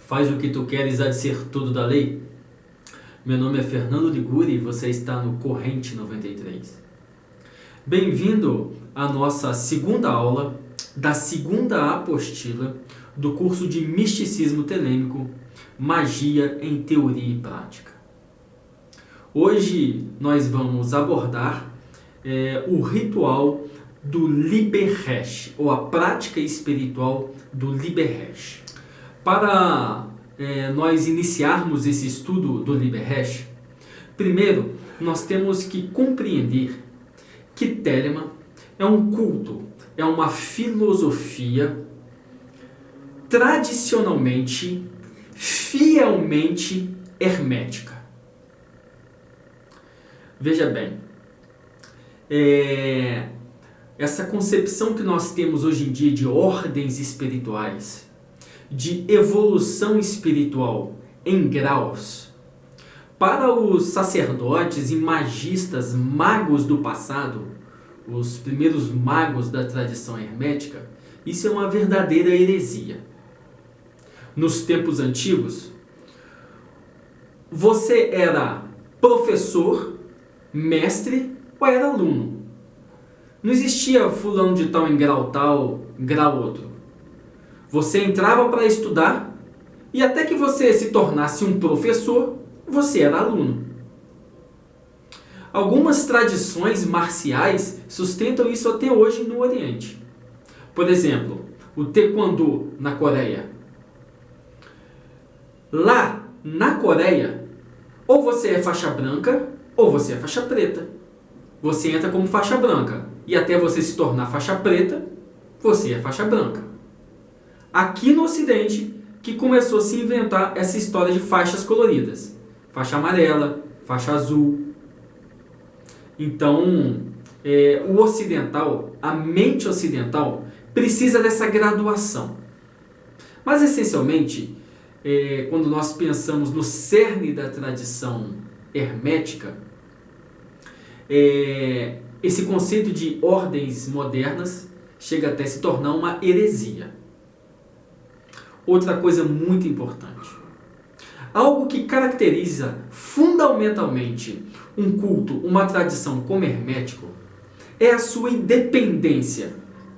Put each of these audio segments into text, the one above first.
Faz o que tu queres, há de ser tudo da lei? Meu nome é Fernando Liguri e você está no Corrente 93. Bem-vindo à nossa segunda aula da segunda apostila do curso de Misticismo Telêmico, Magia em Teoria e Prática. Hoje nós vamos abordar o ritual do Liber-Resh, ou a prática espiritual do Liber-Resh. Para nós iniciarmos esse estudo do Liber-Resh, primeiro nós temos que compreender que Telema é um culto, é uma filosofia tradicionalmente, fielmente hermética. Veja bem, essa concepção que nós temos hoje em dia de ordens espirituais, de evolução espiritual em graus, para os sacerdotes e magistas, magos do passado, os primeiros magos da tradição hermética, isso é uma verdadeira heresia. Nos tempos antigos, você era professor, mestre ou era aluno. Não existia fulano de tal em grau tal, grau outro. Você entrava para estudar e até que você se tornasse um professor, você era aluno. Algumas tradições marciais sustentam isso até hoje no Oriente. Por exemplo, o Taekwondo na Coreia. Lá na Coreia, ou você é faixa branca ou você é faixa preta. Você entra como faixa branca e até você se tornar faixa preta, você é faixa branca. Aqui no Ocidente que começou a se inventar essa história de faixas coloridas. Faixa amarela, faixa azul. Então, o ocidental, a mente ocidental, precisa dessa graduação. Mas, essencialmente, quando nós pensamos no cerne da tradição hermética, esse conceito de ordens modernas chega até se tornar uma heresia. Outra coisa muito importante. Algo que caracteriza fundamentalmente um culto, uma tradição como hermético, é a sua independência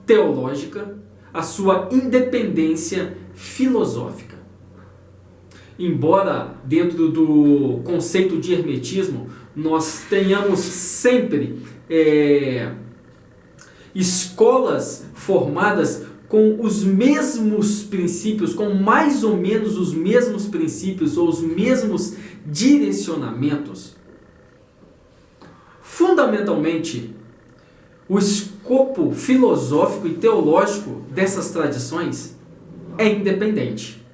teológica, a sua independência filosófica. Embora dentro do conceito de hermetismo nós tenhamos sempre escolas formadas com os mesmos princípios, com mais ou menos os mesmos princípios ou os mesmos direcionamentos, fundamentalmente, o escopo filosófico e teológico dessas tradições é independente.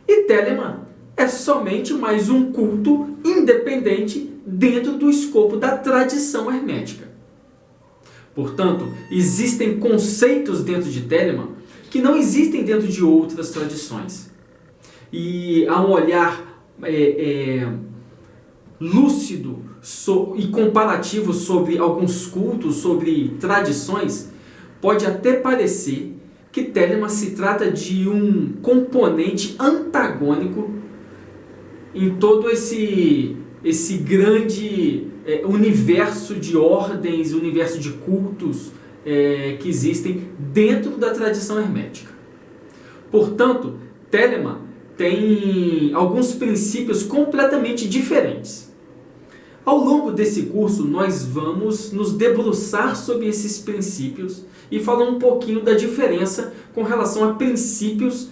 E Telema é somente mais um culto independente dentro do escopo da tradição hermética. Portanto, existem conceitos dentro de Telema que não existem dentro de outras tradições. E há um olhar lúcido e comparativo sobre alguns cultos, sobre tradições, pode até parecer que Telema se trata de um componente antagônico em todo esse grande universo de ordens, universo de cultos que existem dentro da tradição hermética. Portanto, Telema tem alguns princípios completamente diferentes. Ao longo desse curso, nós vamos nos debruçar sobre esses princípios e falar um pouquinho da diferença com relação a princípios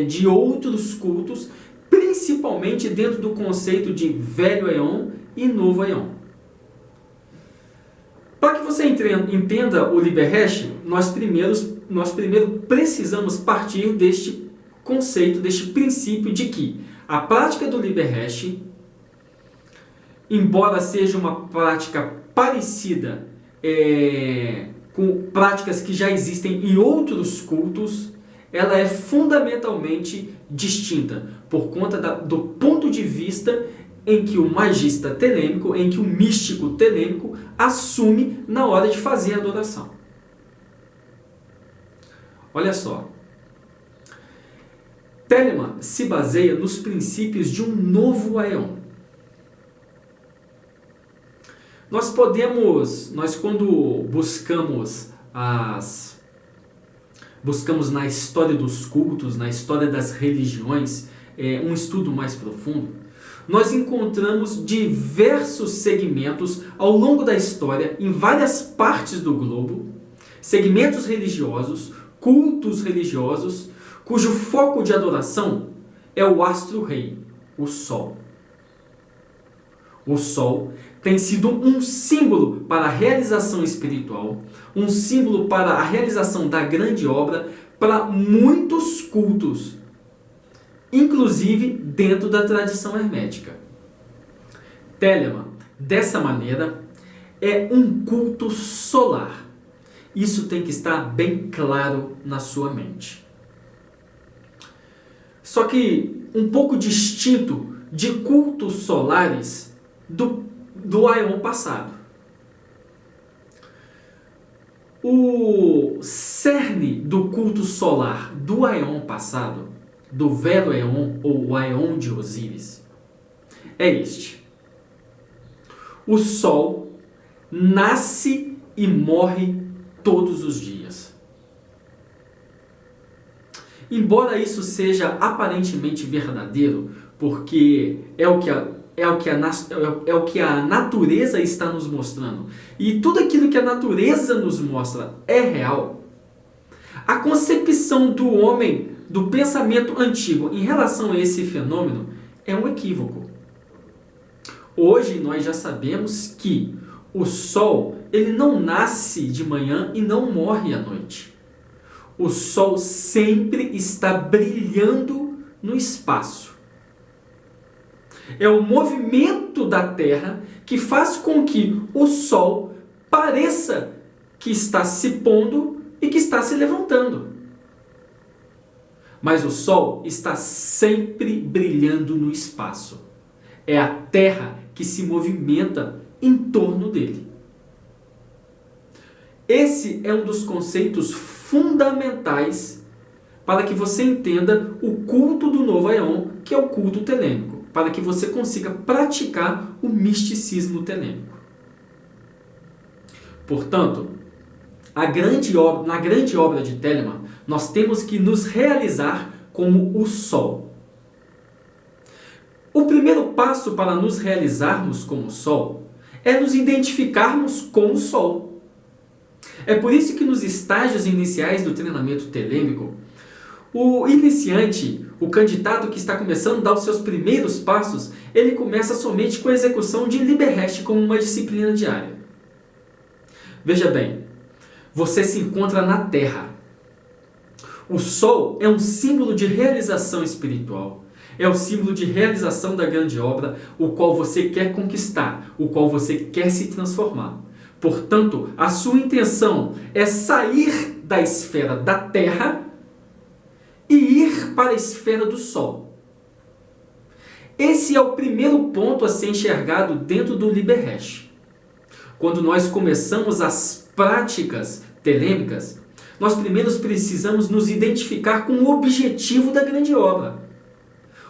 de outros cultos, principalmente dentro do conceito de Velho Aeon e Novo Aeon. Para que você entenda o Liber-Resh, nós primeiro precisamos partir deste conceito, deste princípio de que a prática do Liber-Resh, embora seja uma prática parecida com práticas que já existem em outros cultos, ela é fundamentalmente distinta por conta do ponto de vista em que o magista telêmico, em que o místico telêmico assume na hora de fazer a adoração. Olha só, Telemann se baseia nos princípios de um novo Aeon. Nós quando buscamos na história dos cultos, na história das religiões, um estudo mais profundo, nós encontramos diversos segmentos ao longo da história, em várias partes do globo, segmentos religiosos, cultos religiosos, cujo foco de adoração é o astro-rei, o Sol. O Sol tem sido um símbolo para a realização espiritual, um símbolo para a realização da grande obra para muitos cultos, inclusive dentro da tradição hermética. Telemann, dessa maneira, é um culto solar. Isso tem que estar bem claro na sua mente. Só que um pouco distinto de cultos solares do Aeon passado. O cerne do culto solar do Aeon passado, do Vero Aeon ou o Aeon de Osíris, é este. O Sol nasce e morre todos os dias. Embora isso seja aparentemente verdadeiro, porque é o que a natureza está nos mostrando, e tudo aquilo que a natureza nos mostra é real, a concepção do homem, do pensamento antigo em relação a esse fenômeno é um equívoco. Hoje nós já sabemos que o Sol ele não nasce de manhã e não morre à noite. O Sol sempre está brilhando no espaço. É o movimento da Terra que faz com que o Sol pareça que está se pondo e que está se levantando. Mas o Sol está sempre brilhando no espaço. É a Terra que se movimenta em torno dele. Esse é um dos conceitos fundamentais para que você entenda o culto do novo Aeon, que é o culto telêmico, para que você consiga praticar o misticismo telêmico. Portanto, na grande obra de Telemann, nós temos que nos realizar como o Sol. O primeiro passo para nos realizarmos como o Sol é nos identificarmos com o Sol. É por isso que nos estágios iniciais do treinamento telêmico, o iniciante, o candidato que está começando a dar os seus primeiros passos, ele começa somente com a execução de Liber-Recht como uma disciplina diária. Veja bem, você se encontra na Terra. O Sol é um símbolo de realização espiritual. É o símbolo de realização da grande obra, o qual você quer conquistar, o qual você quer se transformar. Portanto, a sua intenção é sair da esfera da Terra e ir para a esfera do Sol. Esse é o primeiro ponto a ser enxergado dentro do Liber-Recht. Quando nós começamos as práticas telêmicas, nós primeiro precisamos nos identificar com o objetivo da grande obra.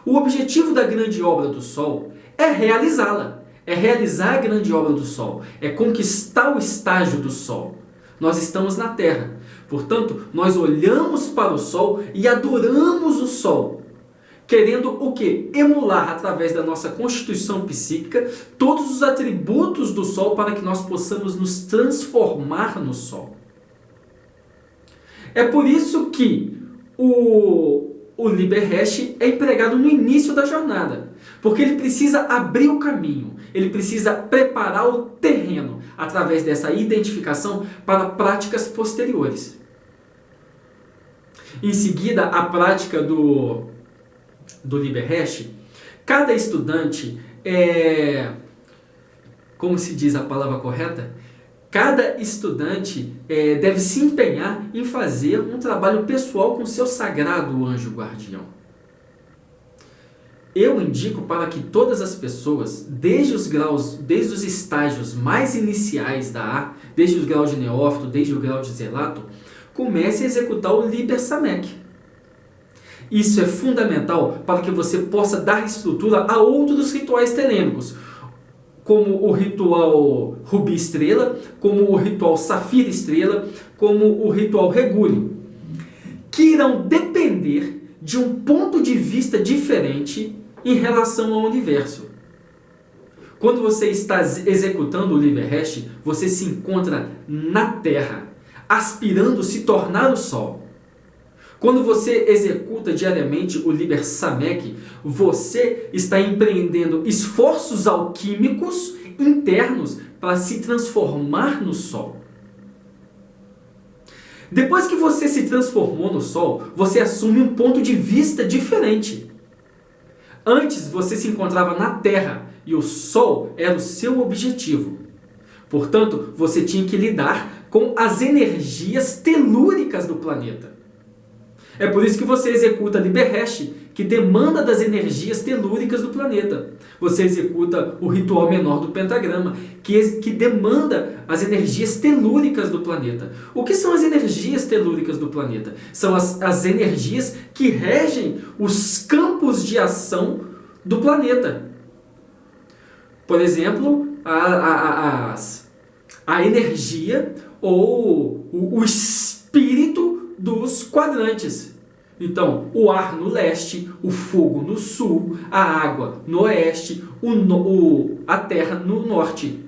O objetivo da grande obra do Sol é realizá-la. É realizar a grande obra do Sol. É conquistar o estágio do Sol. Nós estamos na Terra. Portanto, nós olhamos para o Sol e adoramos o Sol. Querendo o quê? Emular, através da nossa constituição psíquica, todos os atributos do Sol para que nós possamos nos transformar no Sol. É por isso que o Liber-Recht é empregado no início da jornada, porque ele precisa abrir o caminho, ele precisa preparar o terreno através dessa identificação para práticas posteriores. Em seguida, a prática do Liber-Recht, cada estudante como se diz a palavra correta? Cada estudante deve se empenhar em fazer um trabalho pessoal com seu sagrado anjo guardião. Eu indico para que todas as pessoas, desde os estágios mais iniciais da A, desde os graus de neófito, desde o grau de zelato, comecem a executar o Liber Samek. Isso é fundamental para que você possa dar estrutura a outros rituais telêmicos, como o ritual Rubi Estrela, como o ritual Safira Estrela, como o ritual Regule, que irão depender de um ponto de vista diferente em relação ao universo. Quando você está executando o Liber Hash, você se encontra na Terra, aspirando se tornar o Sol. Quando você executa diariamente o Liber Samek, você está empreendendo esforços alquímicos internos para se transformar no Sol. Depois que você se transformou no Sol, você assume um ponto de vista diferente. Antes você se encontrava na Terra e o Sol era o seu objetivo. Portanto, você tinha que lidar com as energias telúricas do planeta. É por isso que você executa Liber Hash, que demanda das energias telúricas do planeta. Você executa o ritual menor do pentagrama, que demanda as energias telúricas do planeta. O que são as energias telúricas do planeta? São as energias que regem os campos de ação do planeta. Por exemplo, a energia ou o espírito dos quadrantes. Então, o ar no leste, o fogo no sul, a água no oeste, a terra no norte.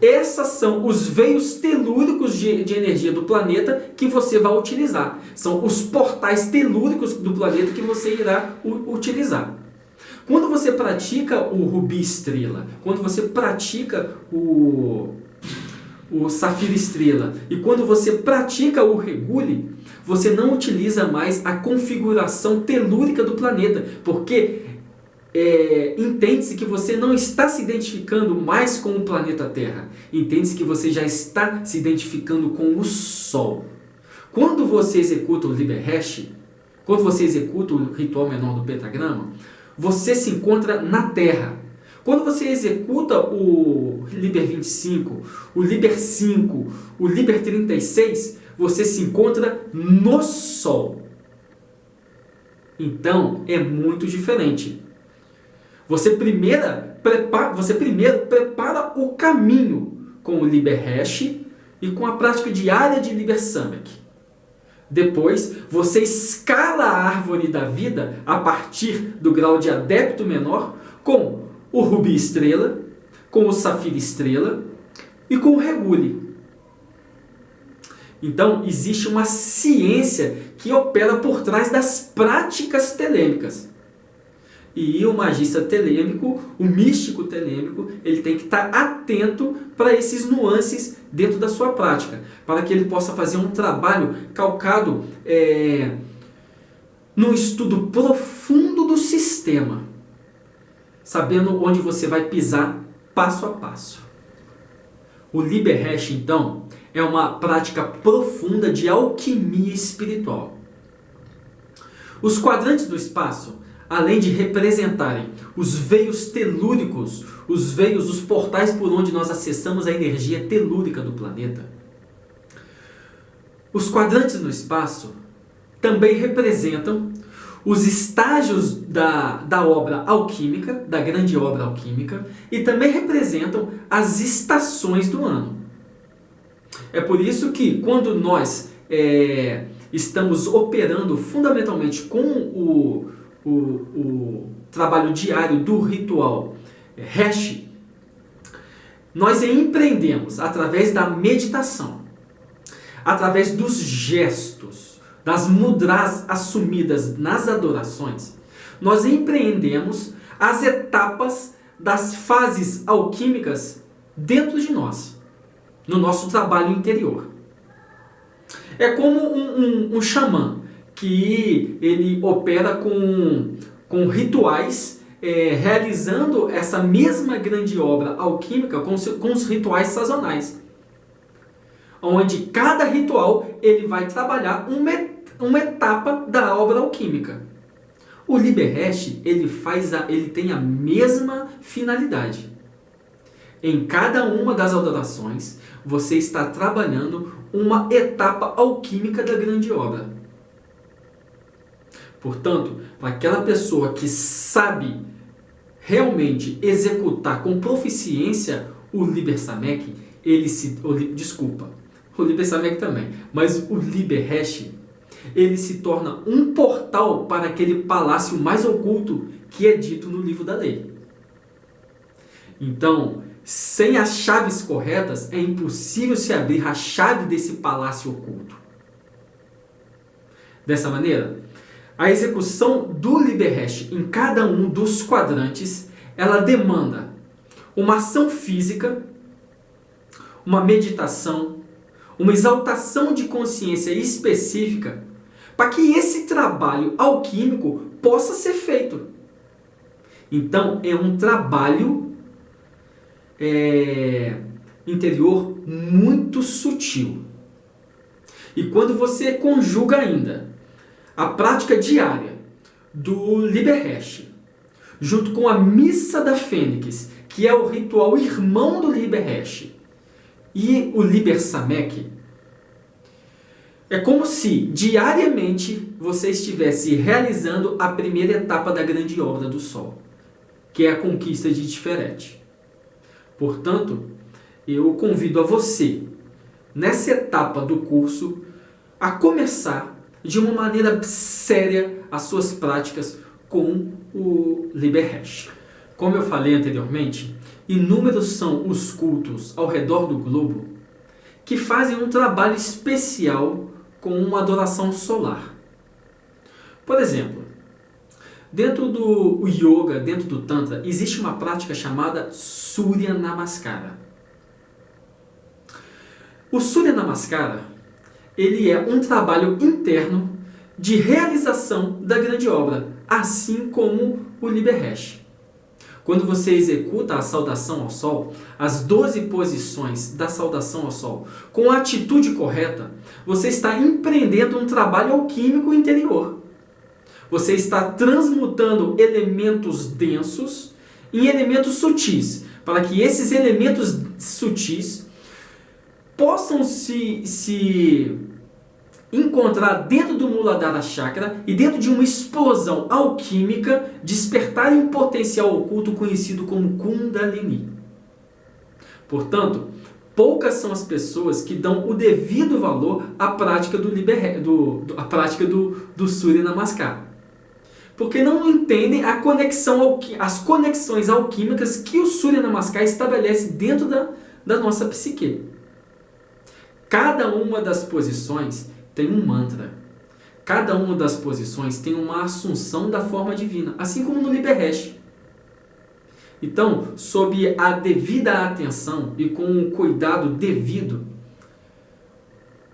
Esses são os veios telúricos de energia do planeta que você vai utilizar. São os portais telúricos do planeta que você irá utilizar. Quando você pratica o Rubi Estrela, quando você pratica o Safira Estrela e quando você pratica o Regule, você não utiliza mais a configuração telúrica do planeta, porque entende-se que você não está se identificando mais com o planeta Terra. Entende-se que você já está se identificando com o Sol. Quando você executa o Liber Hash, quando você executa o ritual menor do pentagrama, você se encontra na Terra. Quando você executa o Liber 25, o Liber 5, o Liber 36, você se encontra no Sol. Então, é muito diferente. Você primeiro prepara o caminho com o Liber Hash e com a prática diária de Liber Samek. Depois, você escala a árvore da vida a partir do grau de adepto menor com o Rubi Estrela, com o Safira Estrela e com o Regule. Então, existe uma ciência que opera por trás das práticas telêmicas. E o magista telêmico, o místico telêmico, ele tem que estar atento para esses nuances dentro da sua prática, para que ele possa fazer um trabalho calcado no estudo profundo do sistema, sabendo onde você vai pisar passo a passo. O Liber Hash, então, é uma prática profunda de alquimia espiritual. Os quadrantes do espaço, além de representarem os veios telúricos, os portais por onde nós acessamos a energia telúrica do planeta, os quadrantes no espaço também representam os estágios da obra alquímica, da grande obra alquímica, e também representam as estações do ano. É por isso que quando nós estamos operando fundamentalmente com o trabalho diário do ritual Hash, nós empreendemos através da meditação, através dos gestos, das mudras assumidas nas adorações, nós empreendemos as etapas das fases alquímicas dentro de nós, no nosso trabalho interior. É como um xamã que ele opera com rituais, realizando essa mesma grande obra alquímica com os rituais sazonais, onde cada ritual ele vai trabalhar uma etapa da obra alquímica. O Liber Hash ele tem a mesma finalidade. Em cada uma das adorações, você está trabalhando uma etapa alquímica da grande obra. Portanto, para aquela pessoa que sabe realmente executar com proficiência o Liber Samek, o Liber Samek também, mas o Liber Hash, ele se torna um portal para aquele palácio mais oculto que é dito no livro da lei. Então, sem as chaves corretas, é impossível se abrir a chave desse palácio oculto. Dessa maneira, a execução do Liber Hash em cada um dos quadrantes, ela demanda uma ação física, uma meditação, uma exaltação de consciência específica, para que esse trabalho alquímico possa ser feito. Então, é um trabalho interior muito sutil. E quando você conjuga ainda a prática diária do Liber Hash, junto com a Missa da Fênix, que é o ritual irmão do Liber Hash, e o Liber Samek, é como se diariamente você estivesse realizando a primeira etapa da grande obra do Sol, que é a conquista de Tiferet. Portanto, eu convido a você, nessa etapa do curso, a começar de uma maneira séria as suas práticas com o Liber Hash. Como eu falei anteriormente, inúmeros são os cultos ao redor do globo que fazem um trabalho especial com uma adoração solar. Por exemplo, dentro do yoga, dentro do tantra, existe uma prática chamada Surya Namaskara. O Surya Namaskara, ele é um trabalho interno de realização da grande obra, assim como o Liber Hash. Quando você executa a saudação ao Sol, as 12 posições da saudação ao Sol, com a atitude correta, você está empreendendo um trabalho alquímico interior. Você está transmutando elementos densos em elementos sutis, para que esses elementos sutis possam se encontrar dentro do Muladhara Chakra e dentro de uma explosão alquímica despertarem um potencial oculto conhecido como Kundalini. Portanto, poucas são as pessoas que dão o devido valor à prática do Surya Namaskar, porque não entendem as conexões alquímicas que o Surya Namaskar estabelece dentro da nossa psique. Cada uma das posições tem um mantra. Cada uma das posições tem uma assunção da forma divina, assim como no Liber Hash. Então, sob a devida atenção e com um cuidado devido,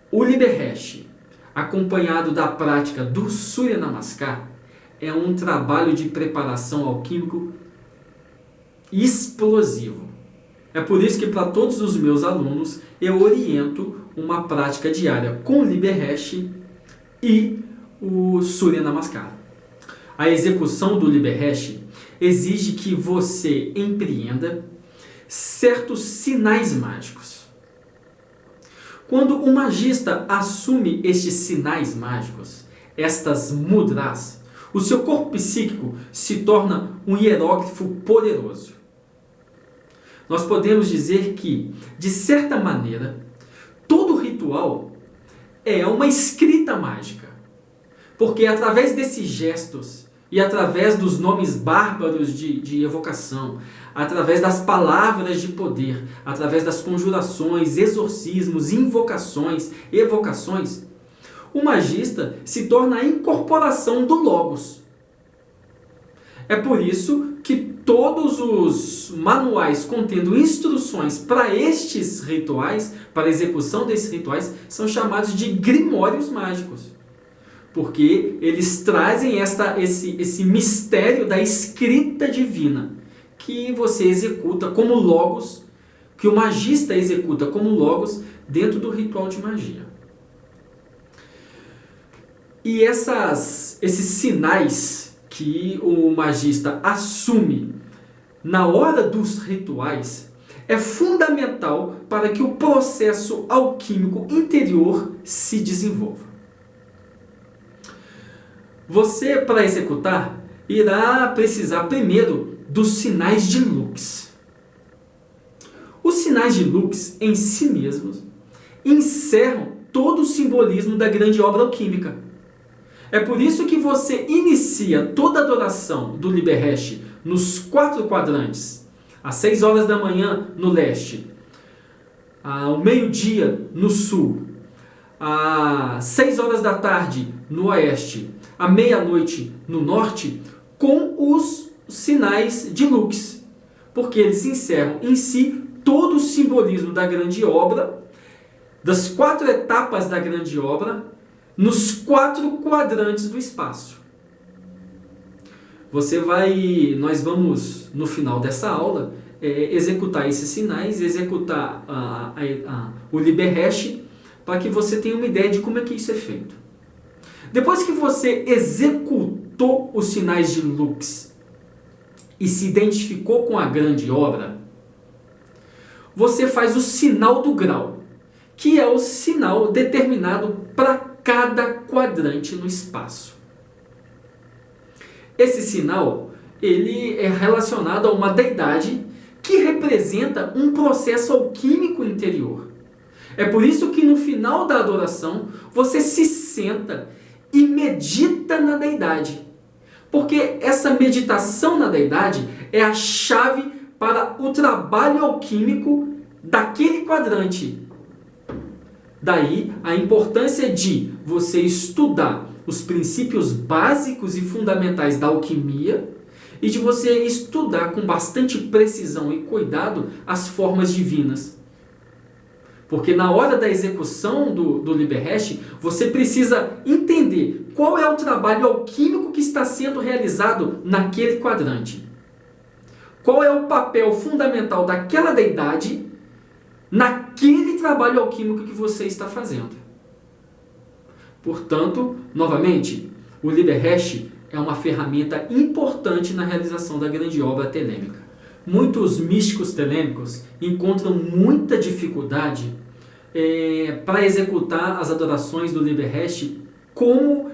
o Liber Hash, acompanhado da prática do Surya Namaskar, é um trabalho de preparação alquímico explosivo. É por isso que para todos os meus alunos eu oriento uma prática diária com o Liber Hash e o Surya Namaskar. A execução do Liber Hash exige que você empreenda certos sinais mágicos. Quando o magista assume estes sinais mágicos, estas mudras, o seu corpo psíquico se torna um hieróglifo poderoso. Nós podemos dizer que, de certa maneira, todo ritual é uma escrita mágica. Porque através desses gestos e através dos nomes bárbaros de evocação, através das palavras de poder, através das conjurações, exorcismos, invocações, evocações, o magista se torna a incorporação do Logos. É por isso que todos os manuais contendo instruções para estes rituais, para a execução desses rituais, são chamados de grimórios mágicos. Porque eles trazem esse mistério da escrita divina, que você executa como Logos, que o magista executa como Logos dentro do ritual de magia. E esses sinais que o magista assume na hora dos rituais é fundamental para que o processo alquímico interior se desenvolva. Você, para executar, irá precisar primeiro dos sinais de lux. Os sinais de lux, em si mesmos, encerram todo o simbolismo da grande obra alquímica. É por isso que você inicia toda a adoração do Liber Resh nos 4 quadrantes, às 6 horas da manhã no leste, ao meio-dia no sul, às 6 horas da tarde no oeste, à meia-noite no norte, com os sinais de lux, porque eles encerram em si todo o simbolismo da grande obra, das 4 etapas da grande obra, nos 4 quadrantes do espaço. Nós vamos, no final dessa aula, executar esses sinais, executar o Liber Resh, para que você tenha uma ideia de como é que isso é feito. Depois que você executou os sinais de lux e se identificou com a grande obra, você faz o sinal do grau, que é o sinal determinado para cada quadrante no espaço. Esse sinal, ele é relacionado a uma deidade que representa um processo alquímico interior. É por isso que no final da adoração, você se senta e medita na deidade. Porque essa meditação na deidade é a chave para o trabalho alquímico daquele quadrante. Daí a importância de você estudar os princípios básicos e fundamentais da alquimia e de você estudar com bastante precisão e cuidado as formas divinas. Porque na hora da execução do Liber Resh, você precisa entender qual é o trabalho alquímico que está sendo realizado naquele quadrante. Qual é o papel fundamental daquela deidade naquele trabalho alquímico que você está fazendo. Portanto, novamente, o Liber Resh é uma ferramenta importante na realização da grande obra telêmica. Muitos místicos telêmicos encontram muita dificuldade para executar as adorações do Liber Resh como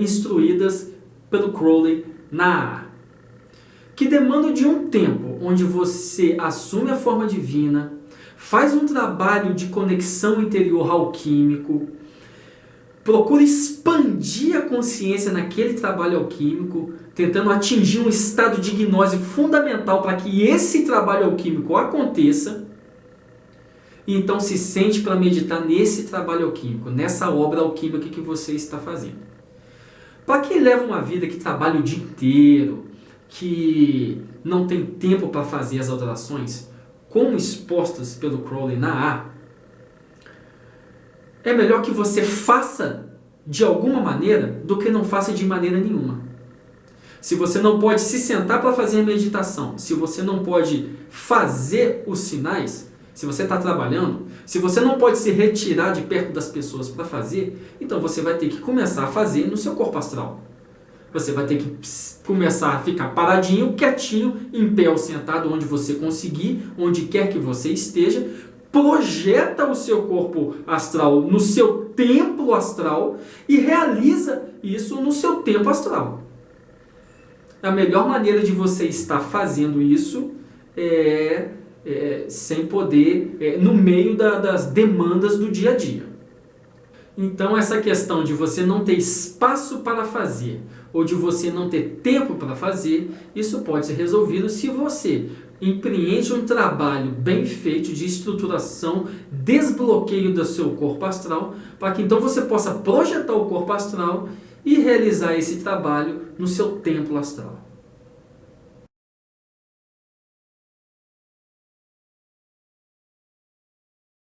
instruídas pelo Crowley na AA, que demandam de um tempo onde você assume a forma divina, faz um trabalho de conexão interior alquímico, procura expandir a consciência naquele trabalho alquímico, tentando atingir um estado de gnose fundamental para que esse trabalho alquímico aconteça, e então se sente para meditar nesse trabalho alquímico, nessa obra alquímica que você está fazendo. Para quem leva uma vida que trabalha o dia inteiro, que não tem tempo para fazer as adorações, como expostas pelo Crowley na AA, é melhor que você faça de alguma maneira do que não faça de maneira nenhuma. Se você não pode se sentar para fazer a meditação, se você não pode fazer os sinais, se você está trabalhando, se você não pode se retirar de perto das pessoas para fazer, então você vai ter que começar a fazer no seu corpo astral. Você vai ter que começar a ficar paradinho, quietinho, em pé ou sentado, onde você conseguir, onde quer que você esteja. Projeta o seu corpo astral no seu templo astral e realiza isso no seu tempo astral. A melhor maneira de você estar fazendo isso sem poder, no meio das demandas do dia a dia. Então essa questão de você não ter espaço para fazer ou de você não ter tempo para fazer, isso pode ser resolvido se você empreende um trabalho bem feito de estruturação, desbloqueio do seu corpo astral, para que então você possa projetar o corpo astral e realizar esse trabalho no seu templo astral.